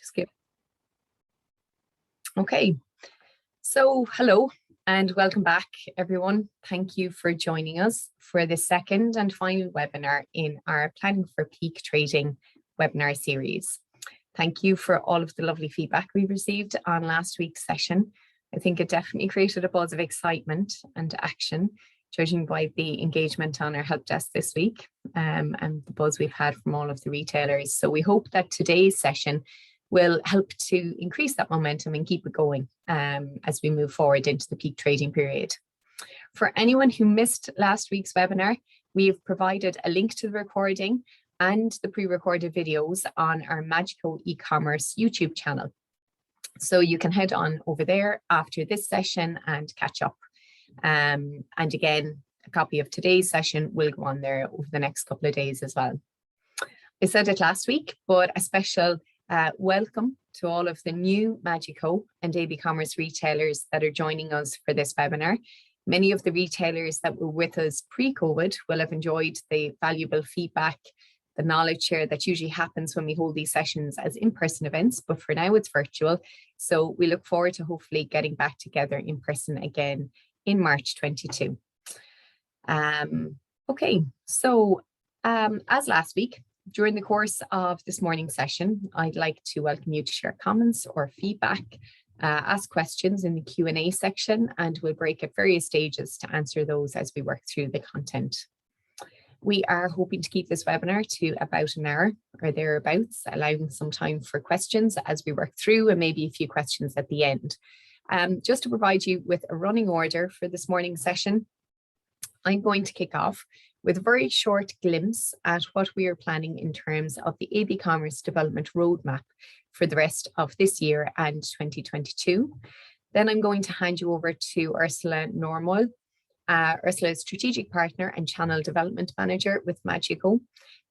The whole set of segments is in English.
Just give. Okay, so hello and welcome back, everyone. Thank you for joining us for the second and final webinar in our Planning for Peak Trading webinar series. Thank you for all of the lovely feedback we received on last week's session. I think it definitely created a buzz of excitement and action, judging by the engagement on our help desk this week and the buzz we've had from all of the retailers. So we hope that today's session will help to increase that momentum and keep it going as we move forward into the peak trading period. For anyone who missed last week's webinar, we've provided a link to the recording and the pre-recorded videos on our Magico e-commerce YouTube channel. So you can head on over there after this session and catch up. And again, a copy of today's session will go on there over the next couple of days as well. I said it last week, but a special welcome to all of the new Magico and AB Commerce retailers that are joining us for this webinar. Many of the retailers that were with us pre-COVID will have enjoyed the valuable feedback, the knowledge share that usually happens when we hold these sessions as in-person events, but for now it's virtual. So we look forward to hopefully getting back together in person again in March 22. Okay, so as last week, during the course of this morning's session, I'd like to welcome you to share comments or feedback, ask questions in the Q&A section, and we'll break at various stages to answer those as we work through the content. We are hoping to keep this webinar to about an hour or thereabouts, allowing some time for questions as we work through and maybe a few questions at the end. Just to provide you with a running order for this morning's session, I'm going to kick off with a very short glimpse at what we are planning in terms of the AB Commerce Development Roadmap for the rest of this year and 2022. Then I'm going to hand you over to Ursula Normoyle, Ursula's Strategic Partner and Channel Development Manager with Magico.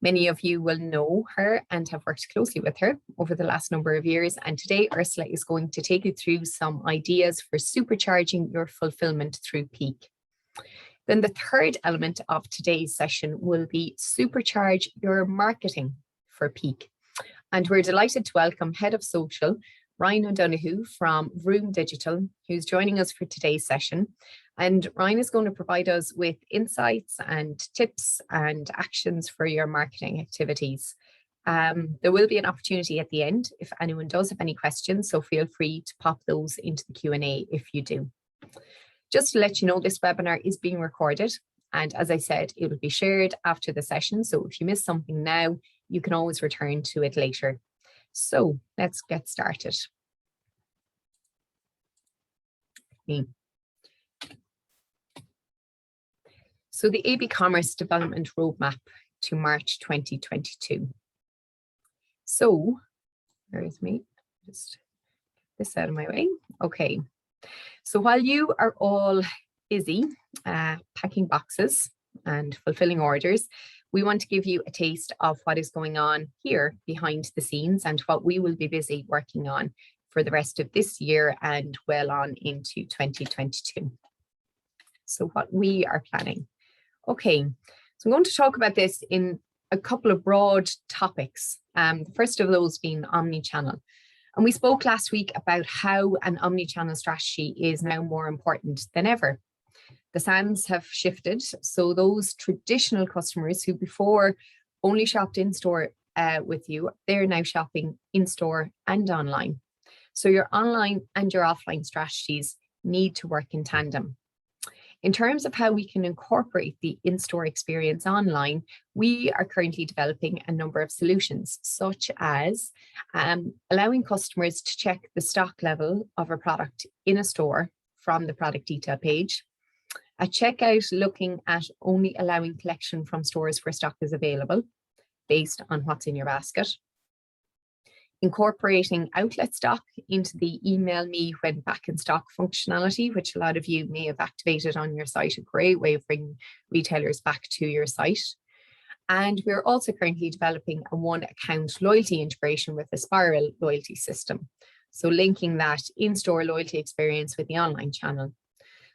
Many of you will know her and have worked closely with her over the last number of years. And today, Ursula is going to take you through some ideas for supercharging your fulfillment through peak. Then the third element of today's session will be supercharge your marketing for peak. And we're delighted to welcome Head of Social, Ryan O'Donoghue from Vroom Digital, who's joining us for today's session. And Ryan is going to provide us with insights and tips and actions for your marketing activities. There will be an opportunity at the end if anyone does have any questions, so feel free to pop those into the Q&A if you do. Just to let you know, this webinar is being recorded. And as I said, it will be shared after the session. So if you miss something now, you can always return to it later. So let's get started. So the AB Commerce Development Roadmap to March 2022. So, where is me? Just get this out of my way. Okay. So while you are all busy packing boxes and fulfilling orders, we want to give you a taste of what is going on here behind the scenes and what we will be busy working on for the rest of this year and well on into 2022. So what we are planning. Okay, so I'm going to talk about this in a couple of broad topics. The first of those being omni-channel. And we spoke last week about how an omni-channel strategy is now more important than ever. The sands have shifted, so those traditional customers who before only shopped in-store with you, they're now shopping in-store and online. So your online and your offline strategies need to work in tandem. In terms of how we can incorporate the in-store experience online, we are currently developing a number of solutions, such as allowing customers to check the stock level of a product in a store from the product detail page, at checkout looking at only allowing collection from stores where stock is available based on what's in your basket, incorporating outlet stock into the email me when back in stock functionality, which a lot of you may have activated on your site, a great way of bringing retailers back to your site. And we're also currently developing a one account loyalty integration with the Spiral loyalty system. So linking that in-store loyalty experience with the online channel.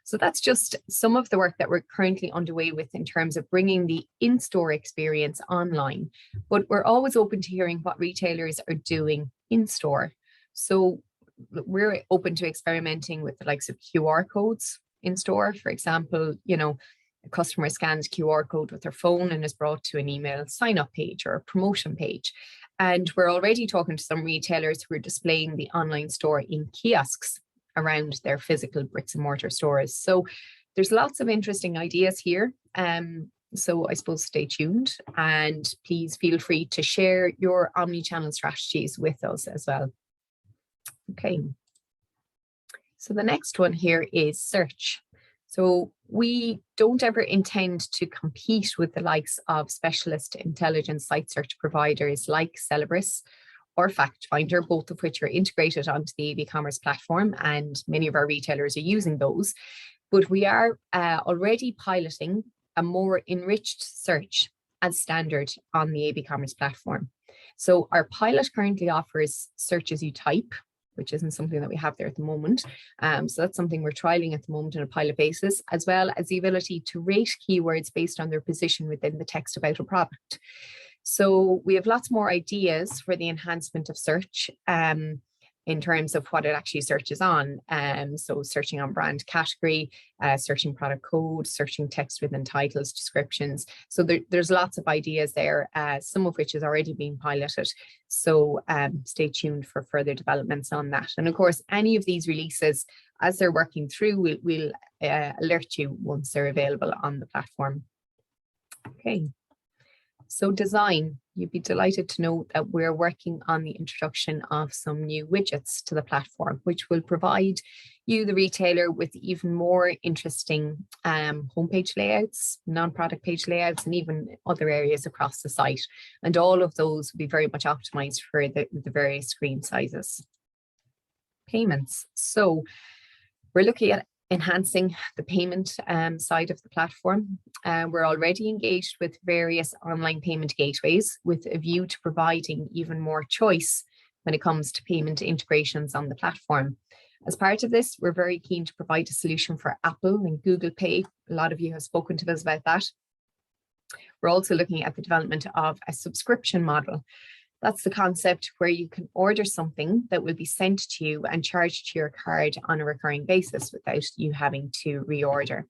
So that's just some of the work that we're currently underway with in terms of bringing the in-store experience online. But we're always open to hearing what retailers are doing in store. So we're open to experimenting with the likes of QR codes in store. For example, a customer scans QR code with their phone and is brought to an email sign-up page or a promotion page. And we're already talking to some retailers who are displaying the online store in kiosks around their physical bricks and mortar stores. So there's lots of interesting ideas here. So I suppose stay tuned, and please feel free to share your omni-channel strategies with us as well. Okay. So the next one here is search. So we don't ever intend to compete with the likes of specialist intelligence site search providers like Celebris or FactFinder, both of which are integrated onto the AB Commerce platform, and many of our retailers are using those. But we are already piloting a more enriched search as standard on the AB Commerce platform. So our pilot currently offers search as you type, which isn't something that we have there at the moment. So that's something we're trialing at the moment on a pilot basis, as well as the ability to rate keywords based on their position within the text about a product. So we have lots more ideas for the enhancement of search in terms of what it actually searches on. So searching on brand category, searching product code, searching text within titles, descriptions. So there's lots of ideas there, some of which is already being piloted. So stay tuned for further developments on that. And of course, any of these releases, as they're working through, we'll alert you once they're available on the platform. Okay. So design, you'd be delighted to know that we're working on the introduction of some new widgets to the platform, which will provide you, the retailer, with even more interesting homepage layouts, non-product page layouts, and even other areas across the site. And all of those will be very much optimized for the various screen sizes. Payments. So we're looking at enhancing the payment side of the platform. We're already engaged with various online payment gateways with a view to providing even more choice when it comes to payment integrations on the platform. As part of this, we're very keen to provide a solution for Apple and Google Pay. A lot of you have spoken to us about that. We're also looking at the development of a subscription model. That's the concept where you can order something that will be sent to you and charged to your card on a recurring basis without you having to reorder.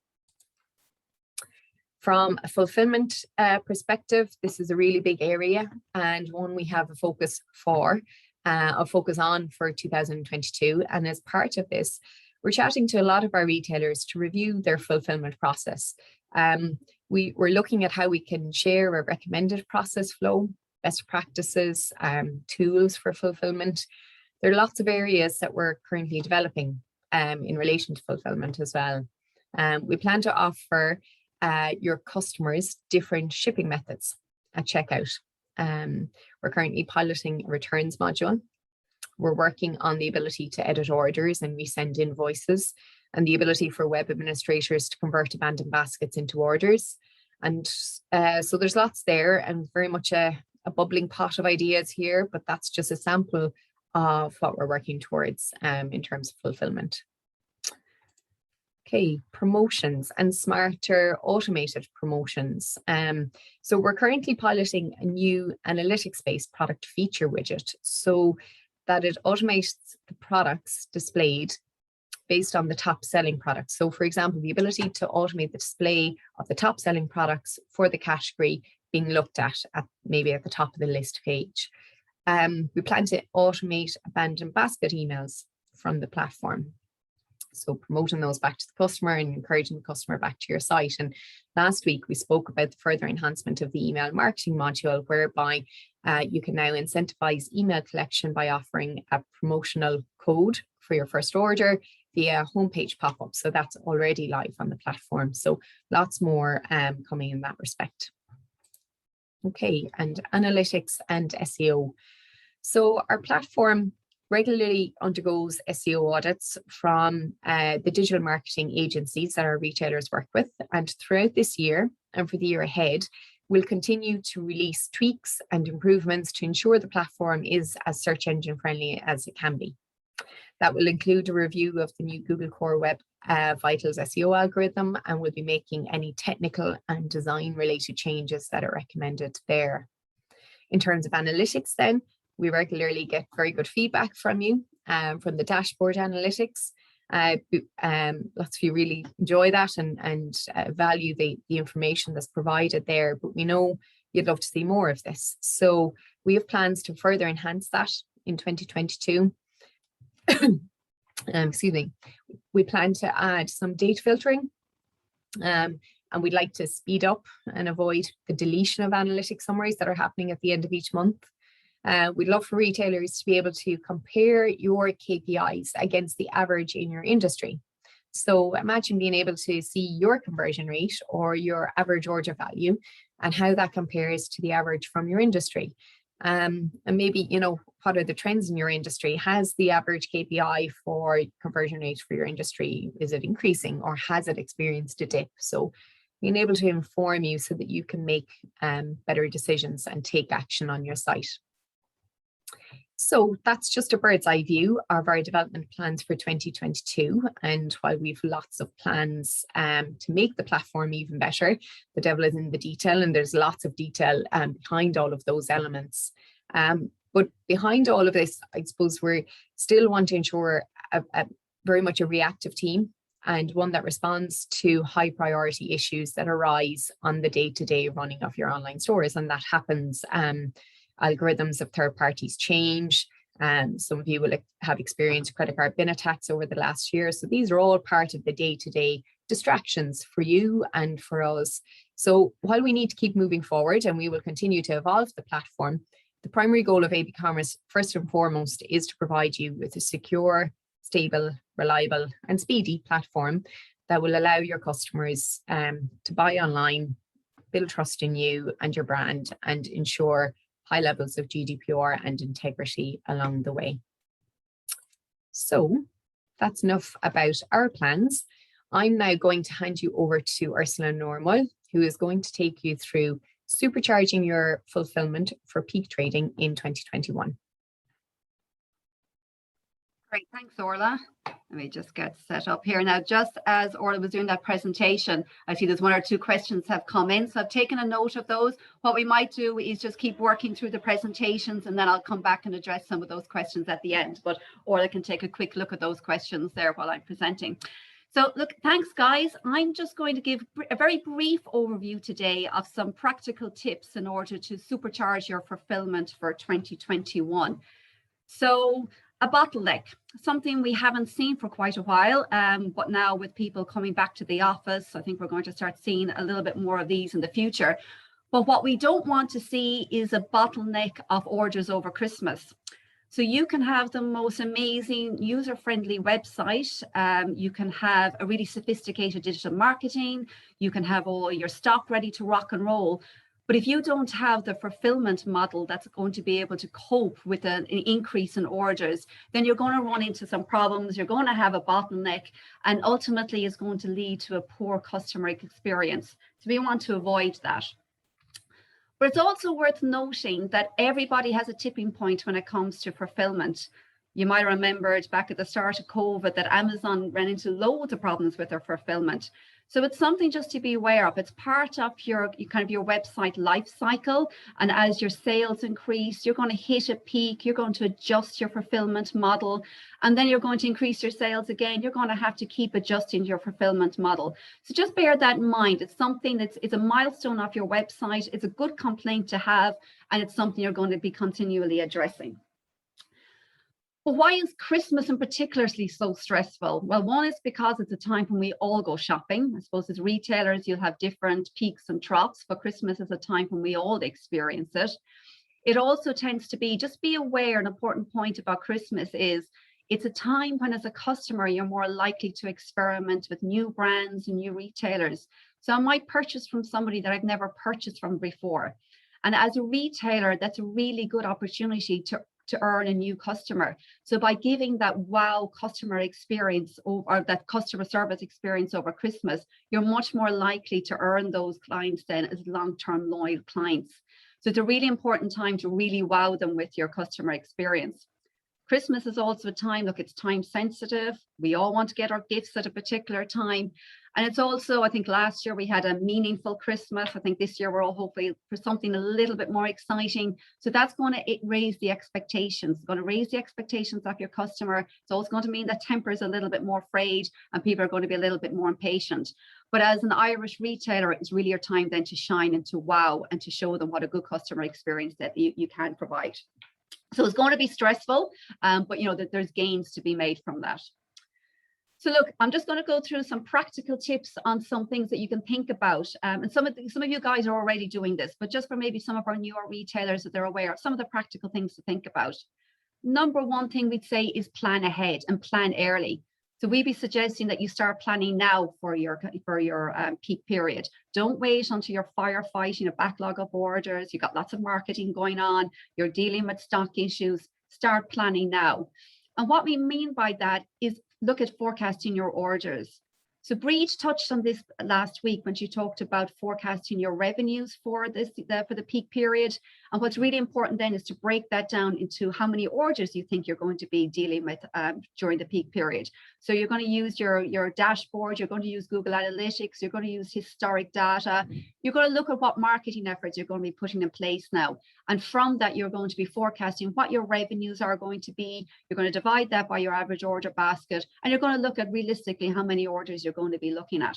From a fulfillment perspective, this is a really big area and one we have a focus on for 2022. And as part of this, we're chatting to a lot of our retailers to review their fulfillment process. We're looking at how we can share a recommended process flow, best practices, tools for fulfillment. There are lots of areas that we're currently developing in relation to fulfillment as well. We plan to offer your customers different shipping methods at checkout. We're currently piloting a returns module. We're working on the ability to edit orders and resend invoices, and the ability for web administrators to convert abandoned baskets into orders. And so there's lots there, and very much a bubbling pot of ideas here, but that's just a sample of what we're working towards in terms of fulfillment. Okay, promotions and smarter automated promotions. So we're currently piloting a new analytics-based product feature widget so that it automates the products displayed based on the top selling products. So for example, the ability to automate the display of the top selling products for the category being looked at maybe at the top of the list page. We plan to automate abandoned basket emails from the platform. So promoting those back to the customer and encouraging the customer back to your site. And last week we spoke about the further enhancement of the email marketing module, whereby you can now incentivize email collection by offering a promotional code for your first order via homepage pop-up. So that's already live on the platform. So lots more coming in that respect. Okay, and analytics and SEO. So our platform regularly undergoes SEO audits from the digital marketing agencies that our retailers work with. And throughout this year and for the year ahead, we'll continue to release tweaks and improvements to ensure the platform is as search engine friendly as it can be. That will include a review of the new Google Core Web Vital's SEO algorithm, and we'll be making any technical and design related changes that are recommended there. In terms of analytics then, we regularly get very good feedback from you from the dashboard analytics. Lots of you really enjoy that and value the information that's provided there, but we know you'd love to see more of this. So we have plans to further enhance that in 2022. Excuse me. We plan to add some data filtering, and we'd like to speed up and avoid the deletion of analytic summaries that are happening at the end of each month. We'd love for retailers to be able to compare your KPIs against the average in your industry. So imagine being able to see your conversion rate or your average order value and how that compares to the average from your industry. And maybe, you know, what are the trends in your industry? Has the average KPI for conversion rate for your industry, is it increasing or has it experienced a dip? So being able to inform you so that you can make better decisions and take action on your site. So that's just a bird's eye view of our development plans for 2022. And while we've lots of plans to make the platform even better, the devil is in the detail, and there's lots of detail behind all of those elements. But behind all of this, I suppose we still want to ensure very much a reactive team, and one that responds to high priority issues that arise on the day-to-day running of your online stores. And that happens. Algorithms of third parties change. Some of you will have experienced credit card bin attacks over the last year. So these are all part of the day-to-day distractions for you and for us. So while we need to keep moving forward and we will continue to evolve the platform, the primary goal of AB Commerce, first and foremost, is to provide you with a secure, stable, reliable, and speedy platform that will allow your customers to buy online, build trust in you and your brand, and ensure high levels of GDPR and integrity along the way. So that's enough about our plans. I'm now going to hand you over to Ursula Normal, who is going to take you through supercharging your fulfillment for peak trading in 2021. Great, thanks, Orla. Let me just get set up here. Now, just as Orla was doing that presentation, I see there's one or two questions have come in, so I've taken a note of those. What we might do is just keep working through the presentations, and then I'll come back and address some of those questions at the end. But Orla can take a quick look at those questions there while I'm presenting. So look, thanks guys. I'm just going to give a very brief overview today of some practical tips in order to supercharge your fulfillment for 2021. So a bottleneck, something we haven't seen for quite a while, but now with people coming back to the office, I think we're going to start seeing a little bit more of these in the future. But what we don't want to see is a bottleneck of orders over Christmas. So you can have the most amazing user-friendly website, you can have a really sophisticated digital marketing, you can have all your stock ready to rock and roll. But if you don't have the fulfillment model that's going to be able to cope with an increase in orders, then you're going to run into some problems, you're going to have a bottleneck, and ultimately is going to lead to a poor customer experience. So we want to avoid that. But it's also worth noting that everybody has a tipping point when it comes to fulfillment. You might have remembered back at the start of COVID that Amazon ran into loads of problems with their fulfillment. So it's something just to be aware of. It's part of your website life cycle. And as your sales increase, you're going to hit a peak, you're going to adjust your fulfillment model, and then you're going to increase your sales again. You're going to have to keep adjusting your fulfillment model. So just bear that in mind. It's something it's a milestone of your website. It's a good complaint to have, and it's something you're going to be continually addressing. But why is Christmas in particularly so stressful? Well, one is because it's a time when we all go shopping. I suppose as retailers, you'll have different peaks and troughs, but Christmas is a time when we all experience it. It also tends to be, just be aware, an important point about Christmas is it's a time when as a customer, you're more likely to experiment with new brands and new retailers. So I might purchase from somebody that I've never purchased from before. And as a retailer, that's a really good opportunity to earn a new customer. So by giving that wow customer experience or that customer service experience over Christmas, you're much more likely to earn those clients then as long-term loyal clients. So it's a really important time to really wow them with your customer experience. Christmas is also a time, look, it's time sensitive. We all want to get our gifts at a particular time. And it's also, I think last year we had a meaningful Christmas. I think this year we're all hoping for something a little bit more exciting. So that's going to raise the expectations. It's going to raise the expectations of your customer. It's also going to mean that temper is a little bit more frayed and people are going to be a little bit more impatient. But as an Irish retailer, it's really your time then to shine and to wow and to show them what a good customer experience that you can provide. So it's going to be stressful, but you know that there's gains to be made from that. So look, I'm just going to go through some practical tips on some things that you can think about. And some of you guys are already doing this, but just for maybe some of our newer retailers that they're aware of some of the practical things to think about. Number one thing we'd say is plan ahead and plan early. So we'd be suggesting that you start planning now for your peak period. Don't wait until you're firefighting a backlog of orders. You've got lots of marketing going on. You're dealing with stock issues. Start planning now. And what we mean by that is look at forecasting your orders. So Breed touched on this last week when she talked about forecasting your revenues for the peak period. And what's really important then is to break that down into how many orders you think you're going to be dealing with during the peak period. So you're going to use your dashboard, you're going to use Google Analytics, you're going to use historic data. You're going to look at what marketing efforts you're going to be putting in place now. And from that, you're going to be forecasting what your revenues are going to be. You're going to divide that by your average order basket, and you're going to look at realistically how many orders you're going to be looking at.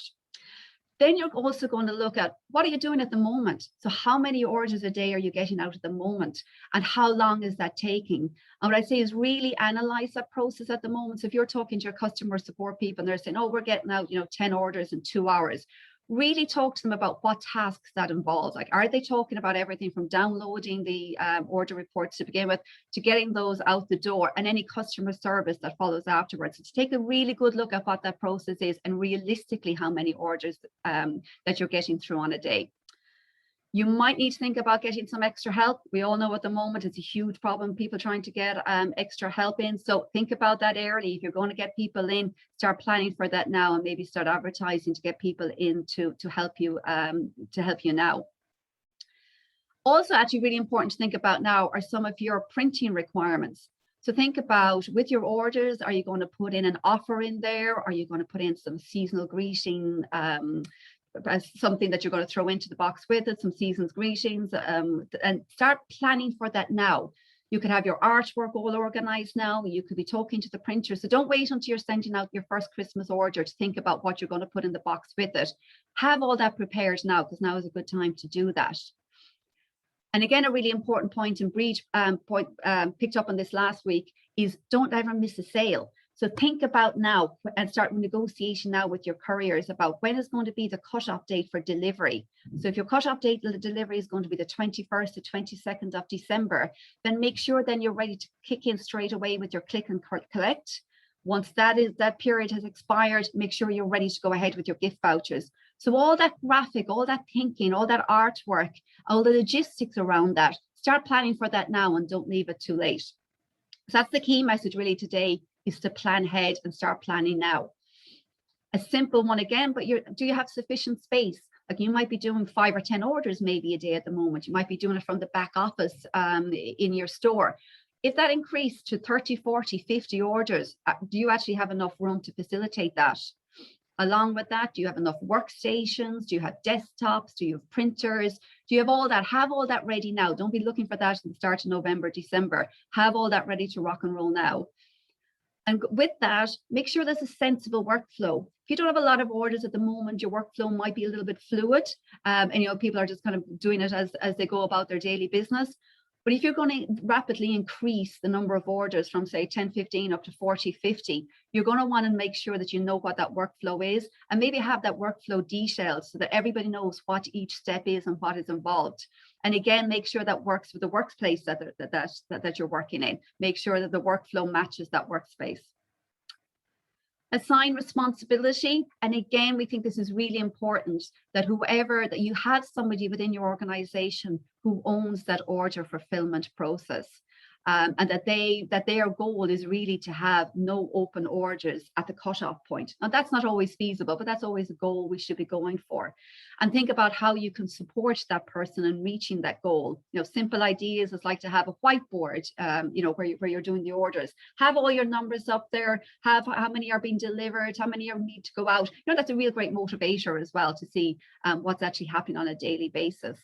Then you're also going to look at what are you doing at the moment? So how many orders a day are you getting out at the moment? And how long is that taking? And what I say is really analyze that process at the moment. So if you're talking to your customer support people and they're saying, oh, we're getting out, 10 orders in 2 hours. Really talk to them about what tasks that involves. Like, are they talking about everything from downloading the order reports to begin with, to getting those out the door and any customer service that follows afterwards? So to take a really good look at what that process is and realistically how many orders that you're getting through on a day. You might need to think about getting some extra help. We all know at the moment it's a huge problem, people trying to get extra help in. So think about that early. If you're going to get people in, start planning for that now and maybe start advertising to get people in to help you now. Also, actually really important to think about now are some of your printing requirements. So think about with your orders, are you going to put in an offer in there? Are you going to put in some seasonal greeting as something that you're going to throw into the box with it, some season's greetings, and start planning for that now. You could have your artwork all organized now. You could be talking to the printer. So don't wait until you're sending out your first Christmas order to think about what you're going to put in the box with it. Have all that prepared now, because now is a good time to do that. And again, a really important point, and Breed picked up on this last week, is don't ever miss a sale. So think about now and start negotiation now with your couriers about when is going to be the cut-off date for delivery. So if your cut-off date for the delivery is going to be the 21st to 22nd of December, then make sure then you're ready to kick in straight away with your click and collect. Once that period has expired, make sure you're ready to go ahead with your gift vouchers. So all that graphic, all that thinking, all that artwork, all the logistics around that, start planning for that now and don't leave it too late. So that's the key message really today, is to plan ahead and start planning now. A simple one again, but do you have sufficient space? Like you might be doing 5 or 10 orders maybe a day at the moment. You might be doing it from the back office in your store. If that increased to 30, 40, 50 orders, do you actually have enough room to facilitate that? Along with that, do you have enough workstations? Do you have desktops? Do you have printers? Do you have all that? Have all that ready now. Don't be looking for that at the start of November, December. Have all that ready to rock and roll now. And with that, make sure there's a sensible workflow. If you don't have a lot of orders at the moment, your workflow might be a little bit fluid. And people are just kind of doing it as they go about their daily business. But if you're going to rapidly increase the number of orders from, say, 10, 15 up to 40, 50, you're going to want to make sure that you know what that workflow is and maybe have that workflow detailed so that everybody knows what each step is and what is involved. And again, make sure that works with the workplace that you're working in. Make sure that the workflow matches that workspace. Assign responsibility. And again, we think this is really important that that you have somebody within your organization who owns that order fulfillment process. and that their goal is really to have no open orders at the cutoff point. Now, that's not always feasible, but that's always a goal we should be going for. And think about how you can support that person in reaching that goal. Simple ideas is like to have a whiteboard, where you're doing the orders. Have all your numbers up there. Have how many are being delivered, how many need to go out. That's a real great motivator as well to see what's actually happening on a daily basis.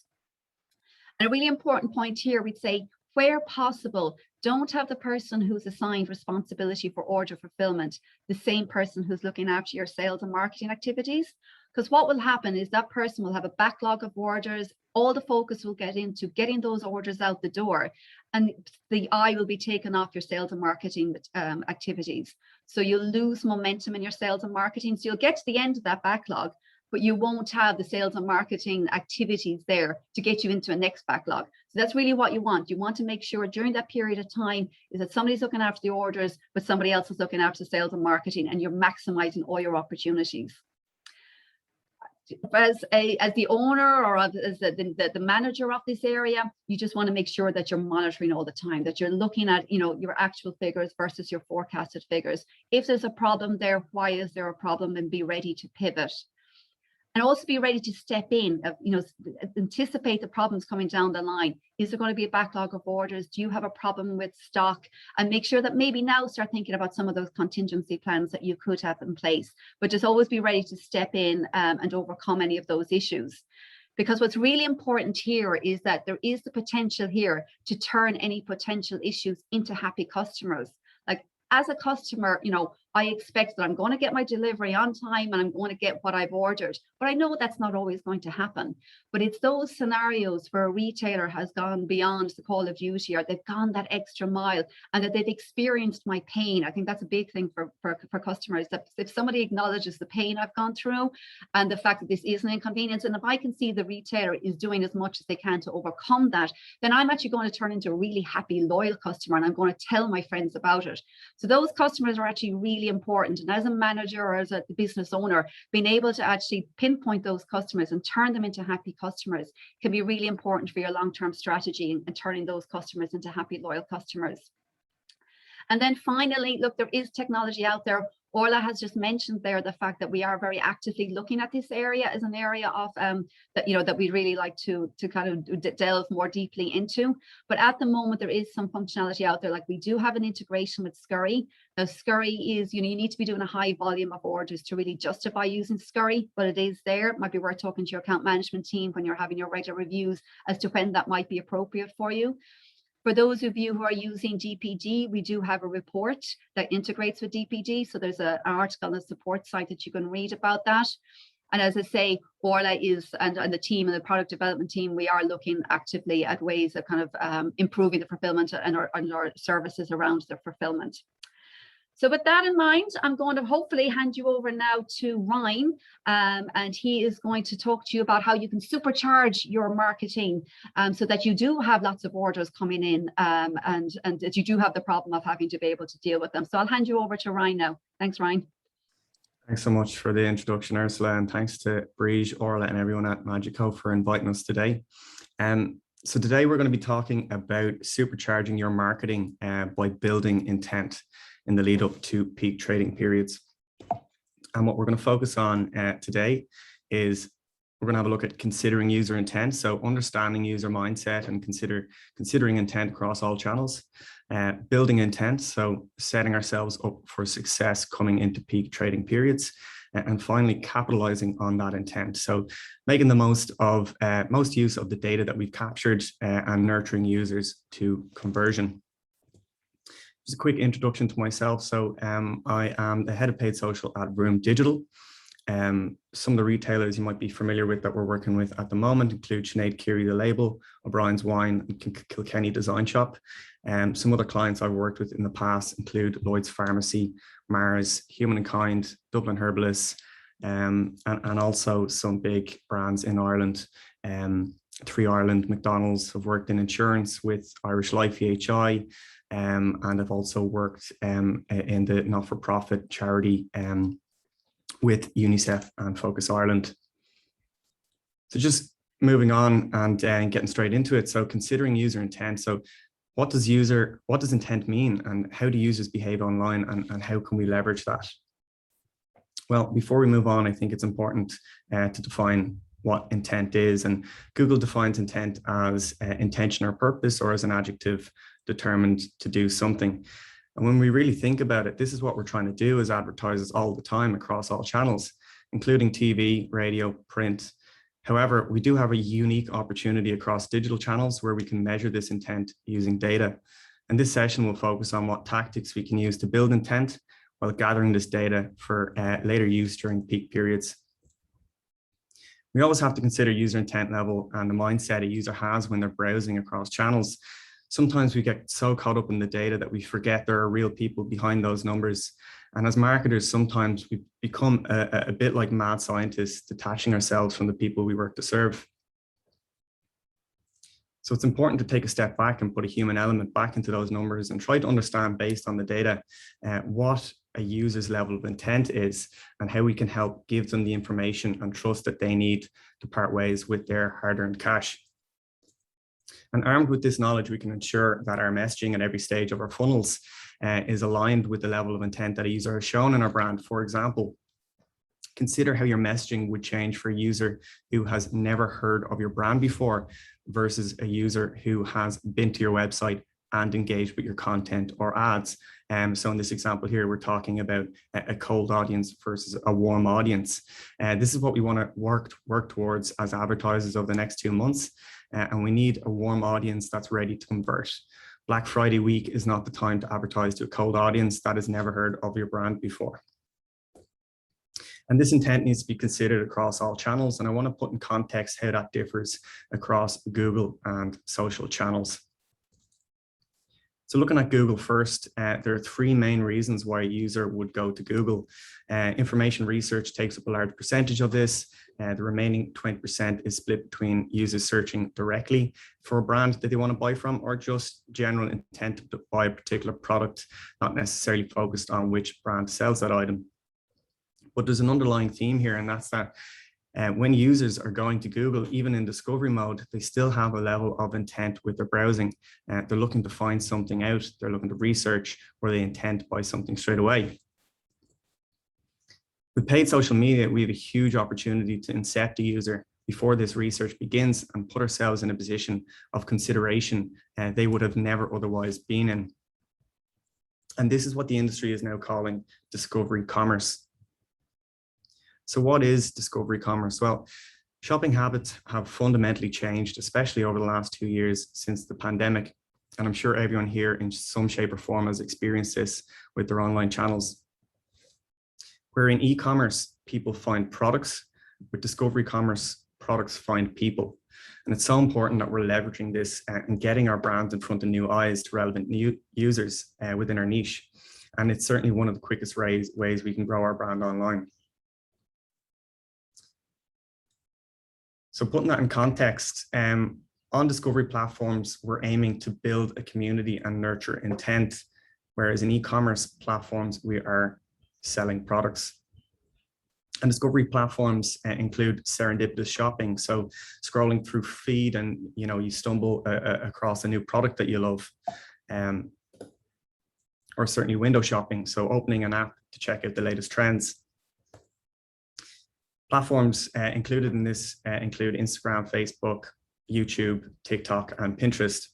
And a really important point here, we'd say, where possible, don't have the person who's assigned responsibility for order fulfillment the same person who's looking after your sales and marketing activities. Because what will happen is that person will have a backlog of orders. All the focus will get into getting those orders out the door, and the eye will be taken off your sales and marketing activities. So you'll lose momentum in your sales and marketing. So you'll get to the end of that backlog, but you won't have the sales and marketing activities there to get you into a next backlog. So that's really what you want. You want to make sure during that period of time is that somebody's looking after the orders, but somebody else is looking after sales and marketing, and you're maximizing all your opportunities. As the owner or as the manager of this area, you just want to make sure that you're monitoring all the time, that you're looking at your actual figures versus your forecasted figures. If there's a problem there, why is there a problem, and be ready to pivot. And also be ready to step in, anticipate the problems coming down the line. Is there going to be a backlog of orders? Do you have a problem with stock? And make sure that maybe now start thinking about some of those contingency plans that you could have in place. But just always be ready to step in and overcome any of those issues. Because what's really important here is that there is the potential here to turn any potential issues into happy customers. Like, as a customer, I expect that I'm going to get my delivery on time and I'm going to get what I've ordered. But I know that's not always going to happen. But it's those scenarios where a retailer has gone beyond the call of duty, or they've gone that extra mile, and that they've experienced my pain. I think that's a big thing for customers, that if somebody acknowledges the pain I've gone through and the fact that this is an inconvenience, and if I can see the retailer is doing as much as they can to overcome that, then I'm actually going to turn into a really happy, loyal customer, and I'm going to tell my friends about it. So those customers are actually really important. And as a manager or as a business owner, being able to actually pinpoint those customers and turn them into happy customers can be really important for your long-term strategy and turning those customers into happy, loyal customers. And then finally, look, there is technology out there. Orla has just mentioned there the fact that we are very actively looking at this area as an area of that we really like to kind of delve more deeply into. But at the moment, there is some functionality out there. Like, we do have an integration with Scurry. Now, Scurry is, you need to be doing a high volume of orders to really justify using Scurry, but it is there. It might be worth talking to your account management team when you're having your regular reviews as to when that might be appropriate for you. For those of you who are using DPD, we do have a report that integrates with DPD. So there's an article on the support site that you can read about that. And as I say, Orla is, and the team and the product development team, we are looking actively at ways of kind of improving the fulfillment and our services around the fulfillment. So with that in mind, I'm going to hopefully hand you over now to Ryan, and he is going to talk to you about how you can supercharge your marketing so that you do have lots of orders coming in and that you do have the problem of having to be able to deal with them. So I'll hand you over to Ryan now. Thanks, Ryan. Thanks so much for the introduction, Ursula, and thanks to Briege, Orla, and everyone at Magico for inviting us today. So today we're going to be talking about supercharging your marketing by building intent in the lead up to peak trading periods. And what we're going to focus on today is we're going to have a look at considering user intent. So understanding user mindset and considering intent across all channels, building intent. So setting ourselves up for success coming into peak trading periods, and finally capitalizing on that intent. So making the most use of the data that we've captured and nurturing users to conversion. Just a quick introduction to myself. So I am the head of paid social at Room Digital. Some of the retailers you might be familiar with that we're working with at the moment include Sinead Keary, The Label, O'Brien's Wine, and Kilkenny Design Shop. Some other clients I've worked with in the past include Lloyd's Pharmacy, Mars, Human and Kind, Dublin Herbalists, and also some big brands in Ireland. 3 Ireland, McDonald's. I've worked in insurance with Irish Life EHI, and I've also worked in the not-for-profit charity with UNICEF and Focus Ireland. So just moving on and getting straight into it. So considering user intent. So What does intent mean, and how do users behave online, and how can we leverage that? Well, before we move on, I think it's important to define what intent is. And Google defines intent as intention or purpose, or as an adjective determined to do something. And when we really think about it, this is what we're trying to do as advertisers all the time across all channels, including TV, radio, print. However, we do have a unique opportunity across digital channels where we can measure this intent using data. And this session will focus on what tactics we can use to build intent while gathering this data for later use during peak periods. We always have to consider user intent level and the mindset a user has when they're browsing across channels. Sometimes we get so caught up in the data that we forget there are real people behind those numbers. And as marketers, sometimes we become a bit like mad scientists, detaching ourselves from the people we work to serve. So it's important to take a step back and put a human element back into those numbers and try to understand, based on the data, what a user's level of intent is and how we can help give them the information and trust that they need to part ways with their hard-earned cash. And armed with this knowledge, we can ensure that our messaging at every stage of our funnels is aligned with the level of intent that a user has shown in our brand. For example, consider how your messaging would change for a user who has never heard of your brand before versus a user who has been to your website and engaged with your content or ads. So in this example here, we're talking about a cold audience versus a warm audience. This is what we want to work towards as advertisers over the next 2 months. And we need a warm audience that's ready to convert. Black Friday week is not the time to advertise to a cold audience that has never heard of your brand before. And this intent needs to be considered across all channels. And I want to put in context how that differs across Google and social channels. So looking at Google first, there are 3 main reasons why a user would go to Google. Information research takes up a large percentage of this. The remaining 20% is split between users searching directly for a brand that they want to buy from, or just general intent to buy a particular product, not necessarily focused on which brand sells that item. But there's an underlying theme here, and that's that when users are going to Google, even in discovery mode, they still have a level of intent with their browsing. They're looking to find something out, they're looking to research, or they intend to buy something straight away. With paid social media, we have a huge opportunity to incept a user before this research begins and put ourselves in a position of consideration they would have never otherwise been in. And this is what the industry is now calling discovery commerce. So what is discovery commerce? Well, shopping habits have fundamentally changed, especially over the last 2 years since the pandemic. And I'm sure everyone here in some shape or form has experienced this with their online channels. Where in e-commerce, people find products, with discovery commerce, products find people. And it's so important that we're leveraging this and getting our brand in front of new eyes to relevant new users within our niche. And it's certainly one of the quickest ways we can grow our brand online. So putting that in context, on discovery platforms, we're aiming to build a community and nurture intent, whereas in e-commerce platforms, we are selling products. And discovery platforms include serendipitous shopping. So scrolling through feed and you stumble across a new product that you love, or certainly window shopping. So opening an app to check out the latest trends. Platforms included in this include Instagram, Facebook, YouTube, TikTok, and Pinterest.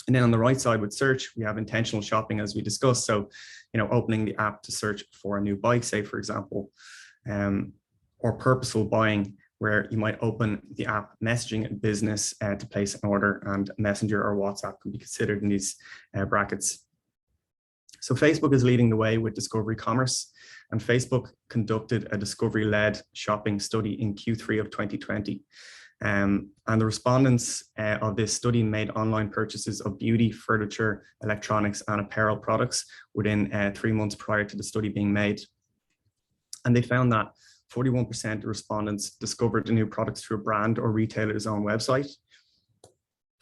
And then on the right side with search, we have intentional shopping, as we discussed. So, opening the app to search for a new bike, say, for example, or purposeful buying, where you might open the app messaging a business to place an order, and Messenger or WhatsApp can be considered in these brackets. So Facebook is leading the way with discovery commerce, and Facebook conducted a discovery-led shopping study in Q3 of 2020. And the respondents of this study made online purchases of beauty, furniture, electronics, and apparel products within 3 months prior to the study being made. And they found that 41% of respondents discovered the new products through a brand or retailer's own website.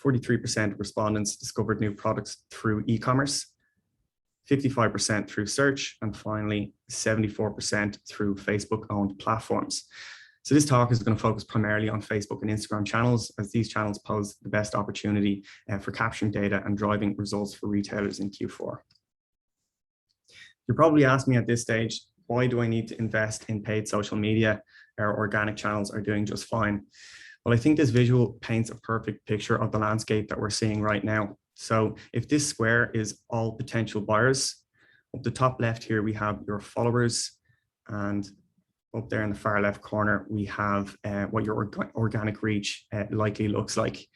43% of respondents discovered new products through e-commerce. 55% through search, and finally 74% through Facebook-owned platforms. So this talk is going to focus primarily on Facebook and Instagram channels, as these channels pose the best opportunity for capturing data and driving results for retailers in Q4. You're probably asking me at this stage, why do I need to invest in paid social media? Our organic channels are doing just fine. Well, I think this visual paints a perfect picture of the landscape that we're seeing right now. So if this square is all potential buyers, up the top left here, we have your followers, and up there in the far left corner, we have what your organic reach likely looks like.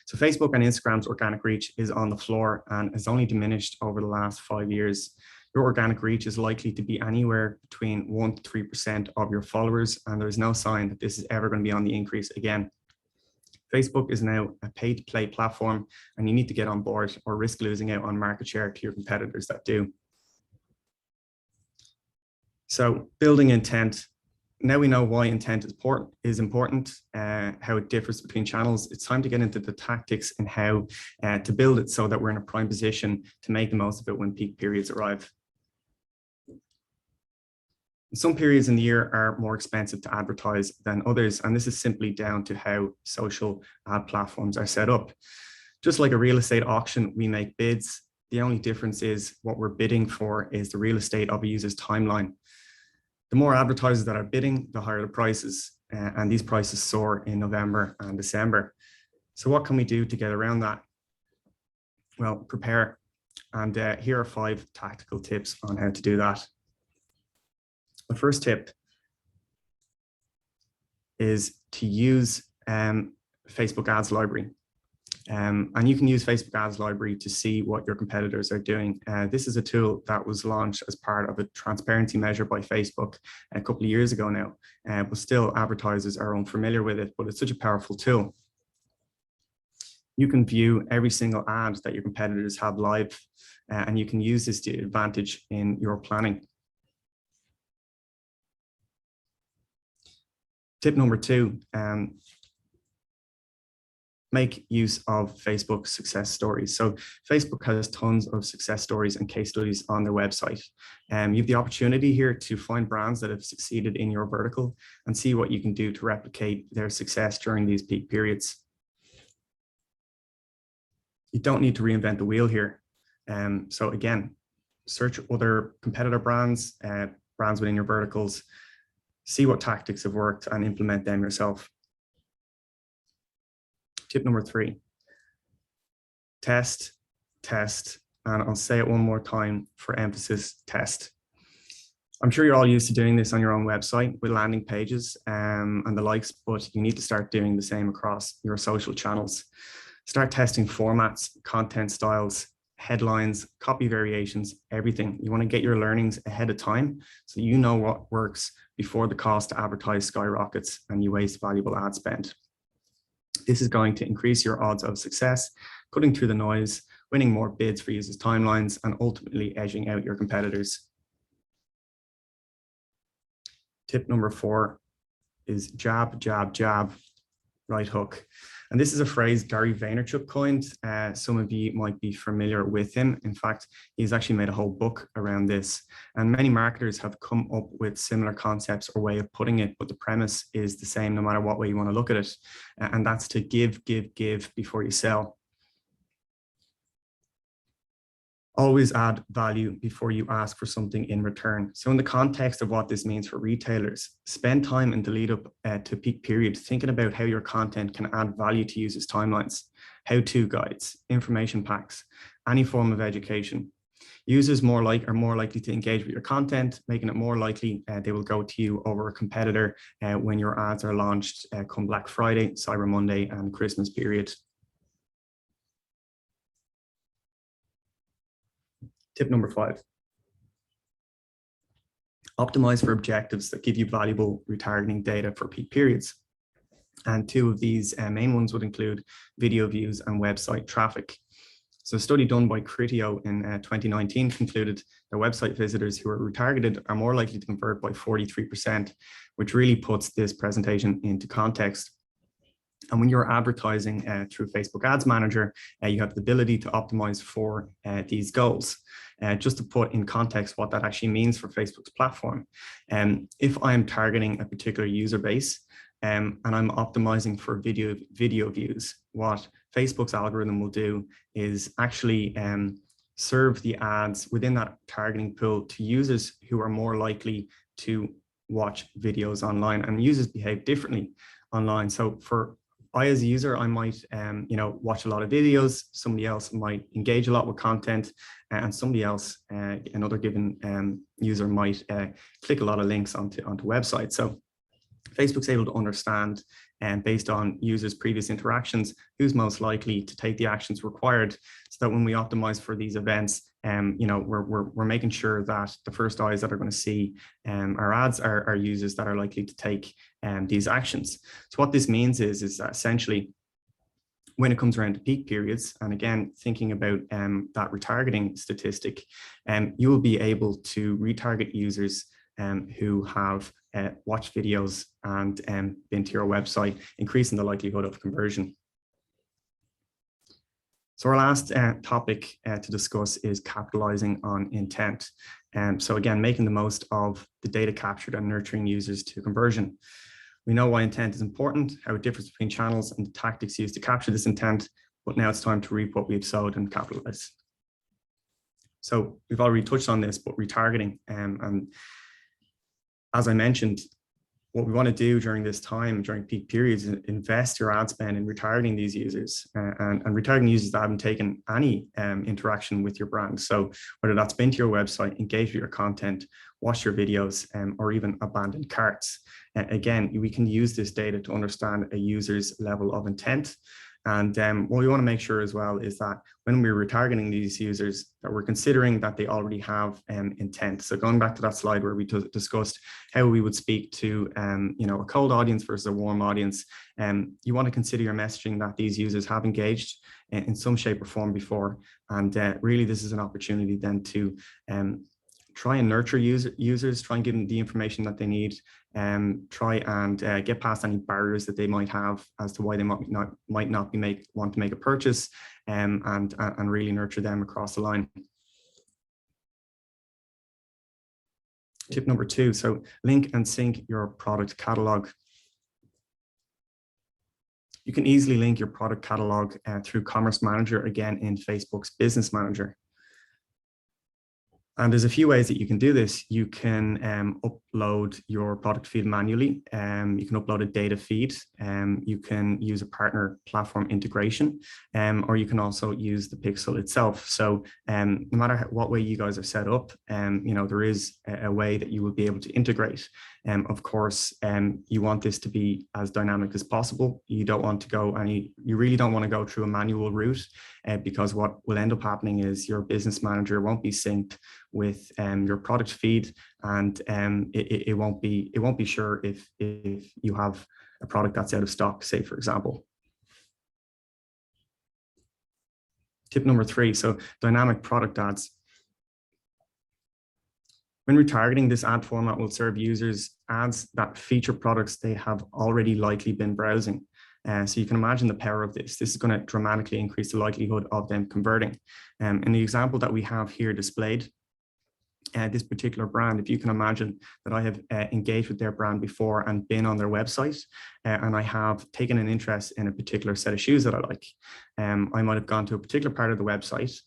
So Facebook and Instagram's organic reach is on the floor and has only diminished over the last 5 years. Your organic reach is likely to be anywhere between 1 to 3% of your followers, and there's no sign that this is ever going to be on the increase again. Facebook is now a pay-to-play platform, and you need to get on board or risk losing out on market share to your competitors that do. So building intent. Now we know why intent is important, how it differs between channels. It's time to get into the tactics and how to build it so that we're in a prime position to make the most of it when peak periods arrive. Some periods in the year are more expensive to advertise than others, and this is simply down to how social ad platforms are set up. Just like a real estate auction, we make bids. The only difference is what we're bidding for is the real estate of a user's timeline. The more advertisers that are bidding, the higher the prices, and these prices soar in November and December. So what can we do to get around that? Well, prepare. And here are 5 tactical tips on how to do that. The first tip is to use Facebook Ads Library. And you can use Facebook Ads Library to see what your competitors are doing. This is a tool that was launched as part of a transparency measure by Facebook a couple of years ago now, but still advertisers are unfamiliar with it, but it's such a powerful tool. You can view every single ad that your competitors have live, and you can use this to advantage in your planning. Tip number 2, make use of Facebook success stories. So Facebook has tons of success stories and case studies on their website. You have the opportunity here to find brands that have succeeded in your vertical and see what you can do to replicate their success during these peak periods. You don't need to reinvent the wheel here. So again, search other competitor brands, brands within your verticals, see what tactics have worked and implement them yourself. Tip number 3, test, and I'll say it one more time for emphasis, test. I'm sure you're all used to doing this on your own website with landing pages and the likes, but you need to start doing the same across your social channels. Start testing formats, content styles, headlines, copy variations, everything. You want to get your learnings ahead of time so you know what works before the cost to advertise skyrockets and you waste valuable ad spend. This is going to increase your odds of success, cutting through the noise, winning more bids for users' timelines, and ultimately edging out your competitors. Tip number 4 is jab, jab, jab, right hook. And this is a phrase Gary Vaynerchuk coined. Some of you might be familiar with him. In fact, he's actually made a whole book around this. And many marketers have come up with similar concepts or way of putting it, but the premise is the same no matter what way you want to look at it. And that's to give, give, give before you sell. Always add value before you ask for something in return. So in the context of what this means for retailers, spend time in the lead up to peak period thinking about how your content can add value to users' timelines, how-to guides, information packs, any form of education. Users are more likely to engage with your content, making it more likely they will go to you over a competitor when your ads are launched come Black Friday, Cyber Monday, and Christmas period. Tip number 5, optimize for objectives that give you valuable retargeting data for peak periods. And 2 of these main ones would include video views and website traffic. So a study done by Criteo in 2019 concluded that website visitors who are retargeted are more likely to convert by 43%, which really puts this presentation into context. And when you're advertising through Facebook Ads Manager, you have the ability to optimize for these goals. Just to put in context what that actually means for Facebook's platform. If I'm targeting a particular user base and I'm optimizing for video views, what Facebook's algorithm will do is actually serve the ads within that targeting pool to users who are more likely to watch videos online, and users behave differently online. So for I, as a user, I might, watch a lot of videos. Somebody else might engage a lot with content, and somebody else, another given user, might click a lot of links onto websites. So Facebook's able to understand, and based on users' previous interactions, who's most likely to take the actions required, so that when we optimize for these events, we're making sure that the first eyes that are going to see our ads are users that are likely to take these actions. So what this means is that essentially, when it comes around to peak periods, and again, thinking about that retargeting statistic, you will be able to retarget users who have watched videos and been to your website, increasing the likelihood of conversion. So our last topic to discuss is capitalizing on intent. So again, making the most of the data captured and nurturing users to conversion. We know why intent is important, how it differs between channels and the tactics used to capture this intent, but now it's time to reap what we've sowed and capitalize. So we've already touched on this, but retargeting, and as I mentioned, what we want to do during this time, during peak periods, is invest your ad spend in retargeting these users and retargeting users that haven't taken any interaction with your brand. So whether that's been to your website, engaged with your content, watched your videos, or even abandoned carts. Again, we can use this data to understand a user's level of intent. And what we want to make sure as well is that when we're retargeting these users, that we're considering that they already have intent. So going back to that slide where we discussed how we would speak to a cold audience versus a warm audience, you want to consider your messaging that these users have engaged in some shape or form before. And really, this is an opportunity then to try and nurture users, try and give them the information that they need, try and get past any barriers that they might have as to why they might not want to make a purchase, and really nurture them across the line. Tip number 2, so link and sync your product catalog. You can easily link your product catalog through Commerce Manager, again in Facebook's Business Manager. And there's a few ways that you can do this. You can upload your product feed manually. You can upload a data feed. You can use a partner platform integration, or you can also use the pixel itself. So no matter what way you guys are set up, there is a way that you will be able to integrate. Of course, you want this to be as dynamic as possible. You don't want to go you really don't want to go through a manual route, because what will end up happening is your business manager won't be synced with your product feed, and it won't be sure if you have a product that's out of stock, say, for example. Tip number 3, so dynamic product ads. When retargeting, this ad format will serve users ads that feature products they have already likely been browsing. So you can imagine the power of this. This is going to dramatically increase the likelihood of them converting. In the example that we have here displayed, this particular brand, if you can imagine that I have engaged with their brand before and been on their website, and I have taken an interest in a particular set of shoes that I like. I might have gone to a particular part of the website,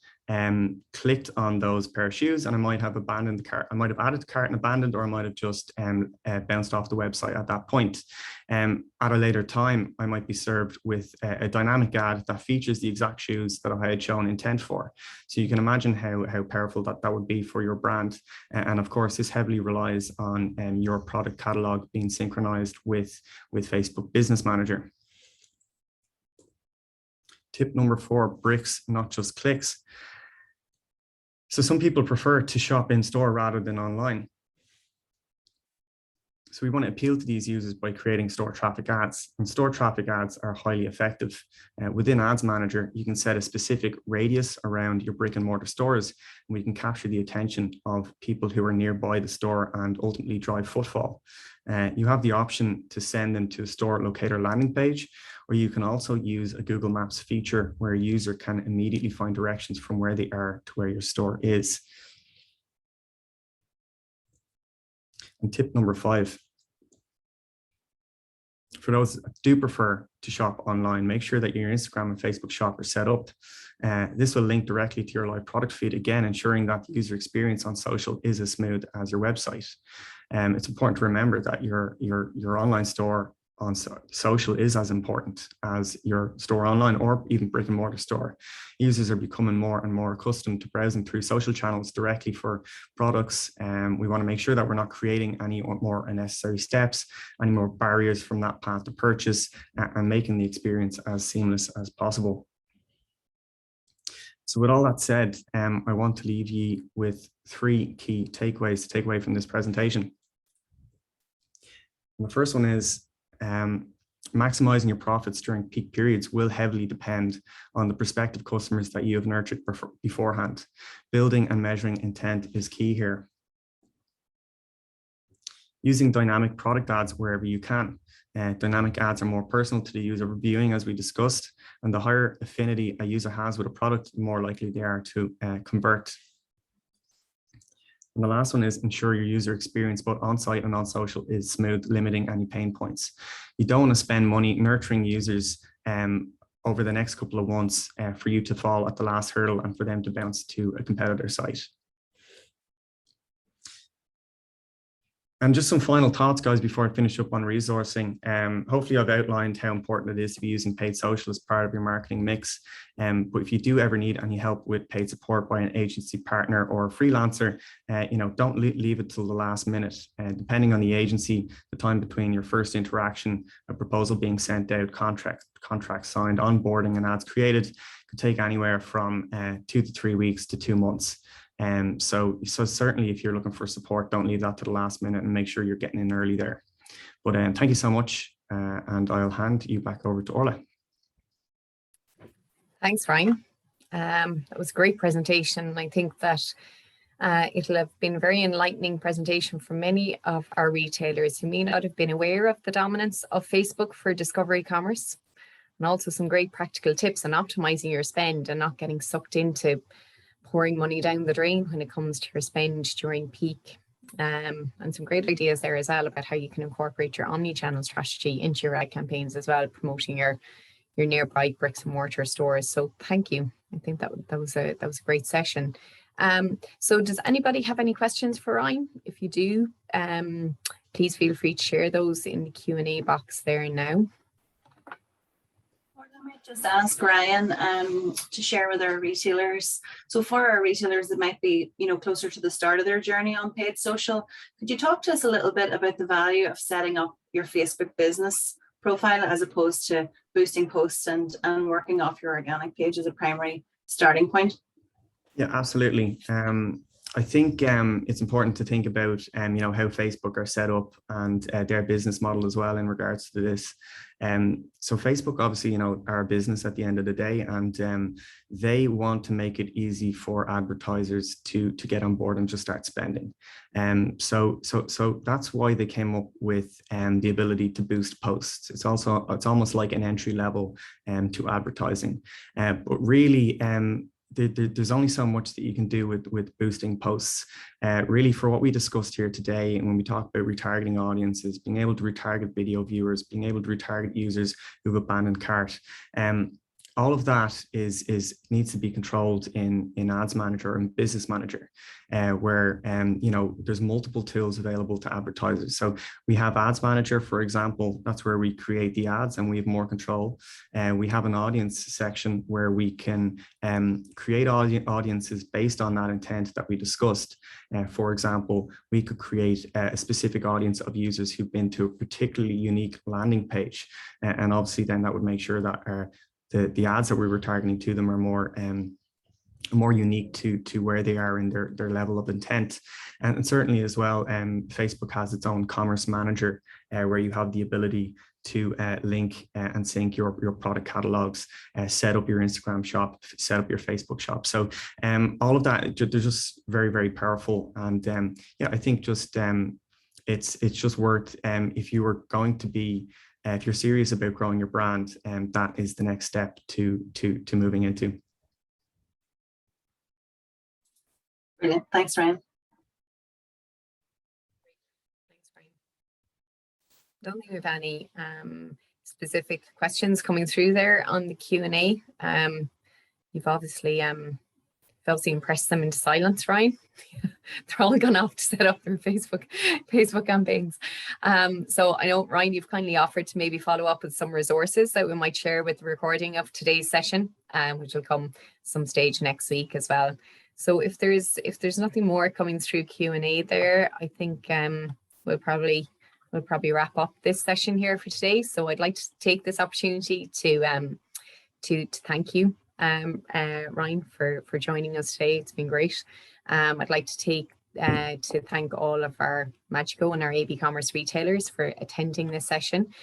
clicked on those pair of shoes, and I might have abandoned the cart. I might have added the cart and abandoned, or I might have just bounced off the website at that point. At a later time, I might be served with a dynamic ad that features the exact shoes that I had shown intent for. So you can imagine how powerful that would be for your brand. And of course, this heavily relies on your product catalog being synchronized with Facebook Business Manager. Tip number 4, bricks, not just clicks. So some people prefer to shop in store rather than online. So we want to appeal to these users by creating store traffic ads, and store traffic ads are highly effective. Within Ads Manager, you can set a specific radius around your brick and mortar stores, and we can capture the attention of people who are nearby the store and ultimately drive footfall. You have the option to send them to a store locator landing page, or you can also use a Google Maps feature where a user can immediately find directions from where they are to where your store is. And tip number 5, for those that do prefer to shop online, make sure that your Instagram and Facebook shop are set up. This will link directly to your live product feed, again, ensuring that the user experience on social is as smooth as your website. It's important to remember that your online store on social is as important as your store online or even brick and mortar store. Users are becoming more and more accustomed to browsing through social channels directly for products. We want to make sure that we're not creating any more unnecessary steps, any more barriers from that path to purchase, and making the experience as seamless as possible. So with all that said, I want to leave you with 3 key takeaways to take away from this presentation. And the first one is maximizing your profits during peak periods will heavily depend on the prospective customers that you have nurtured beforehand. Building and measuring intent is key here. Using dynamic product ads wherever you can. Dynamic ads are more personal to the user viewing, as we discussed, and the higher affinity a user has with a product, the more likely they are to convert. And the last one is ensure your user experience both on-site and on social is smooth, limiting any pain points. You don't want to spend money nurturing users over the next couple of months for you to fall at the last hurdle and for them to bounce to a competitor site. And just some final thoughts, guys, before I finish up on resourcing. Hopefully I've outlined how important it is to be using paid social as part of your marketing mix. But if you do ever need any help with paid support by an agency partner or a freelancer, don't leave it till the last minute. Depending on the agency, the time between your first interaction, a proposal being sent out, contract signed, onboarding and ads created could take anywhere from 2 to 3 weeks to 2 months. So certainly if you're looking for support, don't leave that to the last minute and make sure you're getting in early there. But thank you so much, and I'll hand you back over to Orla. Thanks, Ryan. That was a great presentation. I think that it'll have been a very enlightening presentation for many of our retailers who may not have been aware of the dominance of Facebook for discovery commerce, and also some great practical tips on optimizing your spend and not getting sucked into pouring money down the drain when it comes to your spend during peak. And some great ideas there as well about how you can incorporate your omni-channel strategy into your ad campaigns as well, promoting your nearby bricks and mortar stores. So thank you. I think that was a great session. So does anybody have any questions for Ryan? If you do, please feel free to share those in the Q&A box there now. I might just ask Ryan to share with our retailers. So for our retailers that might be, closer to the start of their journey on paid social, could you talk to us a little bit about the value of setting up your Facebook business profile as opposed to boosting posts and working off your organic page as a primary starting point? Yeah, absolutely. I think it's important to think about how Facebook are set up and their business model as well in regards to this. So Facebook obviously, are a business at the end of the day, and they want to make it easy for advertisers to get on board and just start spending. So that's why they came up with the ability to boost posts. It's almost like an entry level to advertising, but really there's only so much that you can do with boosting posts. Really, for what we discussed here today, and when we talk about retargeting audiences, being able to retarget video viewers, being able to retarget users who've abandoned cart, all of that needs to be controlled in Ads Manager and Business Manager, where there's multiple tools available to advertisers. So we have Ads Manager, for example. That's where we create the ads and we have more control. We have an audience section where we can create audiences based on that intent that we discussed. For example, we could create a specific audience of users who've been to a particularly unique landing page, and obviously then that would make sure that the ads that we were targeting to them are more more unique to where they are in their level of intent. And certainly as well, Facebook has its own commerce manager where you have the ability to link and sync your product catalogs, set up your Instagram shop, set up your Facebook shop. So all of that, they're just very, very powerful. And yeah, I think just it's just worth, if you were going to be, if you're serious about growing your brand, that is the next step to moving into. Brilliant. Thanks, Ryan. Thanks, Brian. Don't think we have any specific questions coming through there on the Q&A. You've obviously impressed them into silence, Ryan. They're all gone off to set up their Facebook campaigns. So I know, Ryan, you've kindly offered to maybe follow up with some resources that we might share with the recording of today's session, which will come some stage next week as well. So if there's nothing more coming through Q&A there, I think we'll probably wrap up this session here for today. So I'd like to take this opportunity to thank you, Ryan, for joining us today. It's been great. I'd like to thank all of our Magico and our AB Commerce retailers for attending this session.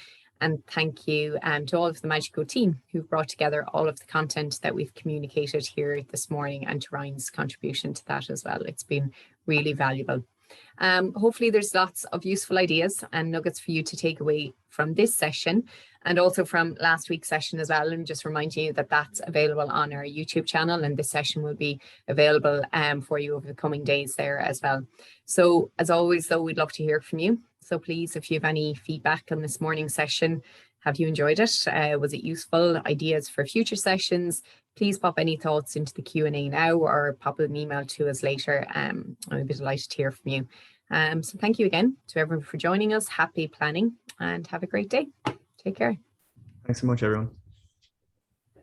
And thank you to all of the Magico team who've brought together all of the content that we've communicated here this morning, and to Ryan's contribution to that as well. It's been really valuable. Hopefully there's lots of useful ideas and nuggets for you to take away from this session, and also from last week's session as well. And just remind you that that's available on our YouTube channel, and this session will be available for you over the coming days there as well. So as always, though, we'd love to hear from you. So please, if you have any feedback on this morning's session, have you enjoyed it? Was it useful? Ideas for future sessions? Please pop any thoughts into the Q&A now, or pop an email to us later. I'll be delighted to hear from you. So thank you again to everyone for joining us. Happy planning and have a great day. Take care. Thanks so much, everyone.